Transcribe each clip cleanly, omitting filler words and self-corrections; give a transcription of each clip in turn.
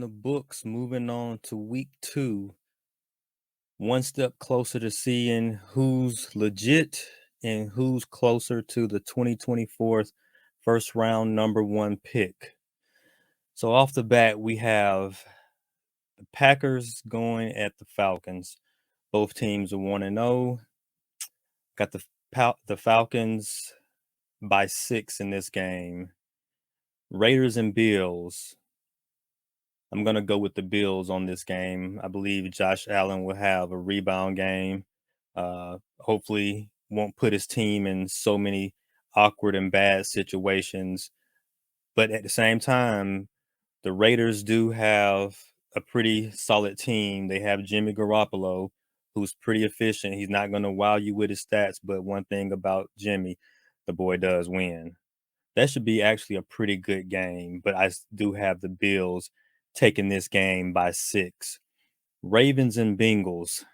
the books, moving on to week 2. One step closer to seeing who's legit and who's closer to the 2024 first round number 1 pick. So off the bat, we have the Packers going at the Falcons. Both teams are 1-0. Got the Falcons by 6 in this game. Raiders and Bills. I'm going to go with the Bills on this game. I believe Josh Allen will have a rebound game. Hopefully, won't put his team in so many awkward and bad situations. But at the same time, the Raiders do have a pretty solid team. They have Jimmy Garoppolo, who's pretty efficient. He's not going to wow you with his stats, but one thing about Jimmy, the boy does win. That should be actually a pretty good game, but I do have the Bills taking this game by 6. Ravens and Bengals.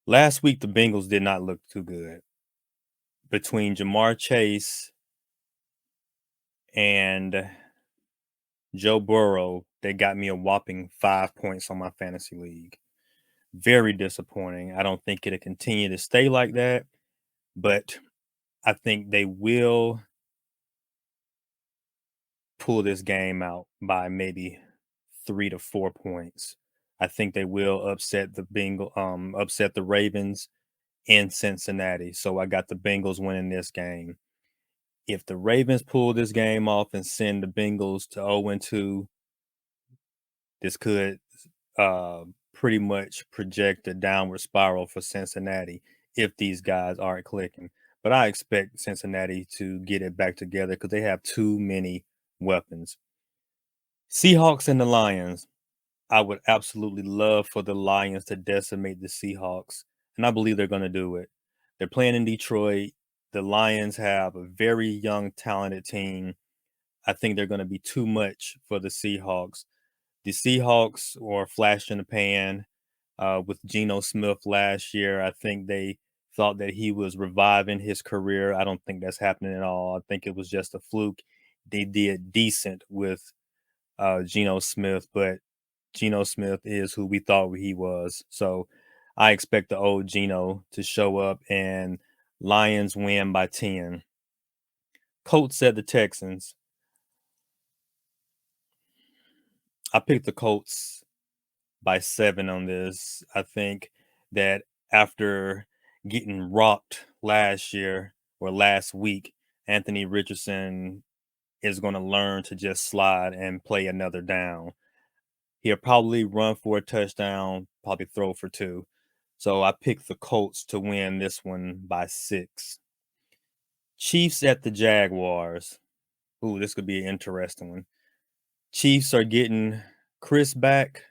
Last week, the Bengals did not look too good. Between Jamar Chase and Joe Burrow, they got me a whopping 5 points on my fantasy league. Very disappointing. I don't think it'll continue to stay like that, but I think they will pull this game out by maybe 3 to 4 points. I think they will upset the Ravens in Cincinnati. So I got the Bengals winning this game. If the Ravens pull this game off and send the Bengals to 0-2, this could pretty much project a downward spiral for Cincinnati if these guys aren't clicking. But I expect Cincinnati to get it back together because they have too many weapons. Seahawks and the Lions. I would absolutely love for the Lions to decimate the Seahawks, and I believe they're going to do it. They're playing in Detroit. The Lions have a very young, talented team. I think they're going to be too much for the Seahawks. The Seahawks were a flash in the pan with Geno Smith last year. I think they thought that he was reviving his career. I don't think that's happening at all. I think it was just a fluke. They did decent with Geno Smith, but Geno Smith is who we thought he was. So I expect the old Geno to show up and Lions win by 10. Colts at the Texans. I picked the Colts by 7 on this. I think that after getting rocked last year or last week, Anthony Richardson is going to learn to just slide and play another down. He'll probably run for a touchdown, probably throw for 2. So I picked the Colts to win this one by 6. Chiefs at the Jaguars. Ooh, this could be an interesting one. Chiefs are getting Chris back.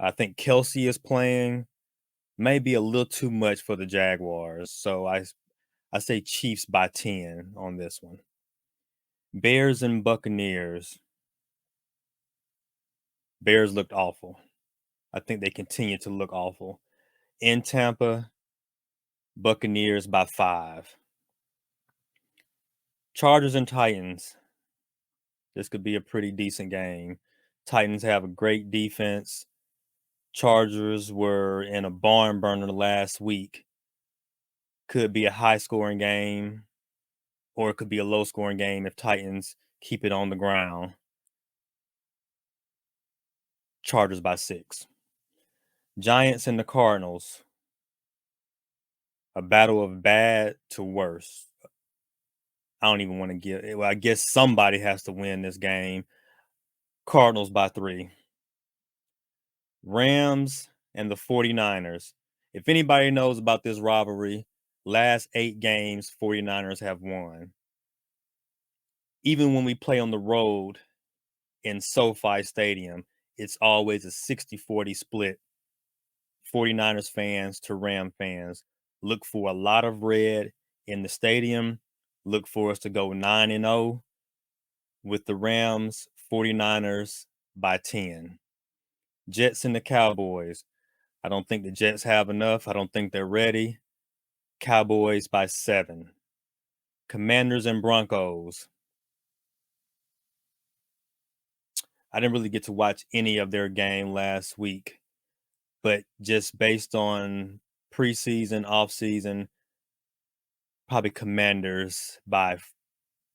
I think Kelsey is playing. Maybe a little too much for the Jaguars. So I say Chiefs by 10 on this one. Bears and Buccaneers. Bears looked awful. I think they continue to look awful. In Tampa, Buccaneers by 5. Chargers and Titans. This could be a pretty decent game. Titans have a great defense. Chargers were in a barn burner last week. Could be a high scoring game, or it could be a low scoring game if Titans keep it on the ground. Chargers by 6. Giants and the Cardinals. A battle of bad to worse. I don't even want to give it. Well, I guess somebody has to win this game. Cardinals by 3. Rams and the 49ers. If anybody knows about this rivalry, last 8 games, 49ers have won. Even when we play on the road in SoFi Stadium, it's always a 60-40 split. 49ers fans to Ram fans. Look for a lot of red in the stadium. Look for us to go 9-0 with the Rams, 49ers by 10. Jets and the Cowboys. I don't think the Jets have enough. I don't think they're ready. Cowboys by 7. Commanders and Broncos. I didn't really get to watch any of their game last week, but just based on preseason, offseason, probably Commanders by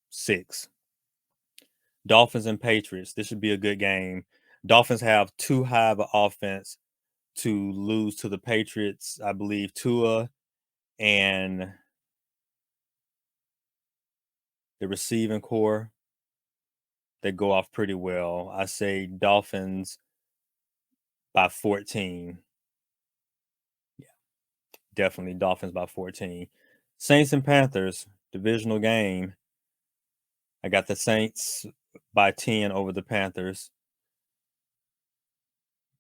6. Dolphins and Patriots. This should be a good game. Dolphins have too high of an offense to lose to the Patriots. I believe Tua and the receiving core, they go off pretty well. I say Dolphins by 14. Yeah, definitely Dolphins by 14. Saints and Panthers, divisional game. I got the Saints by 10 over the Panthers.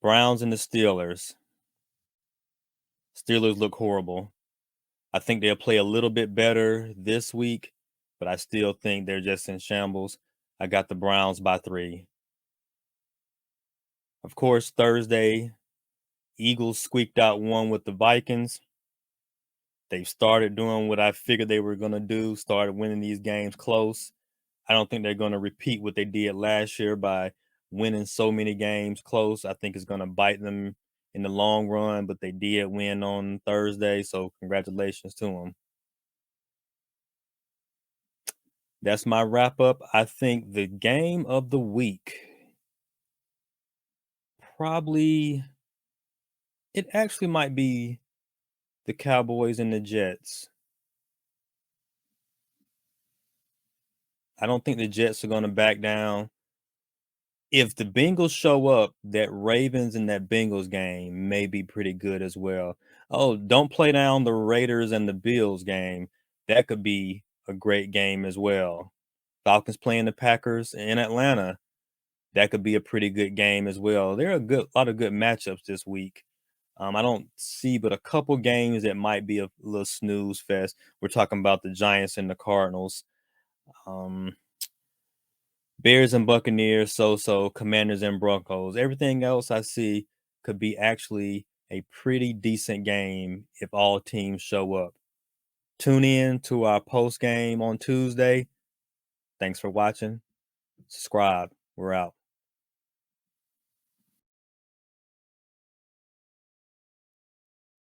Browns and the Steelers. Steelers look horrible. I think they'll play a little bit better this week, but I still think they're just in shambles. I got the Browns by 3. Of course, Thursday, Eagles squeaked out one with the Vikings. They've started doing what I figured they were going to do, started winning these games close. I don't think they're going to repeat what they did last year by winning so many games close. I think it's going to bite them in the long run, but they did win on Thursday, so congratulations to them. That's my wrap up. I think the game of the week probably it actually might be the Cowboys and the Jets. I don't think the Jets are going to back down. If the Bengals show up, that Ravens and that Bengals game may be pretty good as well. Oh, don't play down the Raiders and the Bills game. That could be a great game as well. Falcons playing the Packers in Atlanta. That could be a pretty good game as well. There are a lot of good matchups this week. I don't see but a couple games that might be a little snooze fest. We're talking about the Giants and the Cardinals. Um, Bears and Buccaneers, so Commanders and Broncos. Everything else I see could be actually a pretty decent game if all teams show up. Tune in to our post game on Tuesday. Thanks for watching. Subscribe. We're out.